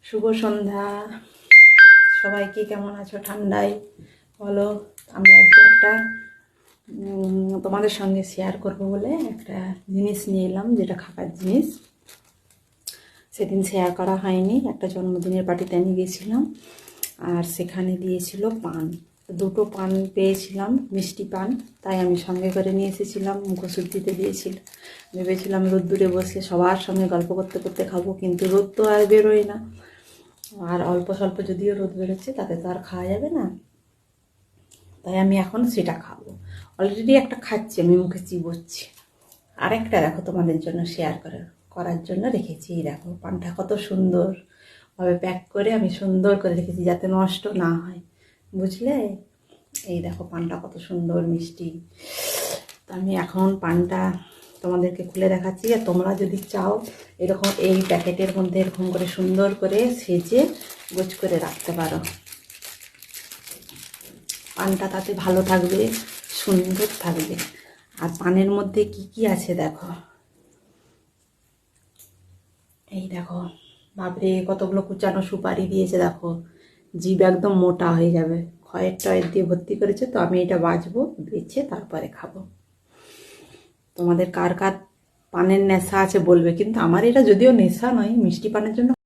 শুভ সন্ধ্যা সবাইকে। কেমন আছো ঠান্ডায় বলো। আমি আজকে একটা তোমাদের সঙ্গে শেয়ার করব বলে একটা জিনিস নিয়ে এলাম, যেটা খাবার জিনিস। সেদিন শেয়ার করা হয়নি, একটা জন্মদিনের পার্টিতে আমি গিয়েছিলাম, আর সেখানে দিয়েছিল পান। দুটো পান পেয়েছিলাম, মিষ্টি পান, তাই আমি সঙ্গে করে নিয়ে এসেছিলাম। মুখোশুদ্ধিতে দিয়েছিল, ভেবেছিলাম রোদ্দুরে বসে সবার সঙ্গে গল্প করতে করতে খাবো, কিন্তু রোদ তো আর বেরোয় না। আর অল্প স্বল্প যদিও রোদ বেরোচ্ছে, তাতে তো আর খাওয়া যাবে না, তাই আমি এখন সেটা খাবো। অলরেডি একটা খাচ্ছি, আমি মুখে চিবোচ্ছি। আরেকটা দেখো তোমাদের জন্য শেয়ার করার জন্য রেখেছি। এই দেখো পানটা কত সুন্দরভাবে প্যাক করে আমি সুন্দর করে রেখেছি, যাতে নষ্ট না হয়, বুঝলে। এই দেখো পানটা কত সুন্দর মিষ্টি। তো আমি এখন পানটা তোমাদেরকে খুলে দেখাচ্ছি। আর তোমরা যদি চাও এরকম এই প্যাকেটের মধ্যে এরকম করে সুন্দর করে সেজে গোছ করে রাখতে পারো। পানটা তাতে ভালো থাকবে, সুন্দর থাকবে। আর পানের মধ্যে কি কি আছে দেখো, এই দেখো, বাপরে কতগুলো কুচানো সুপারি দিয়েছে দেখো। জিভ একদম মোটা হয়ে যাবে, খয়ের টয়ের দিয়ে ভর্তি করেছে। তো আমি এটা বাছবো, বেছে তারপরে খাবো। তোমাদের কার কার পানের নেশা আছে বলবে, কিন্তু আমার এটা যদিও নেশা নয়, মিষ্টি পানের জন্য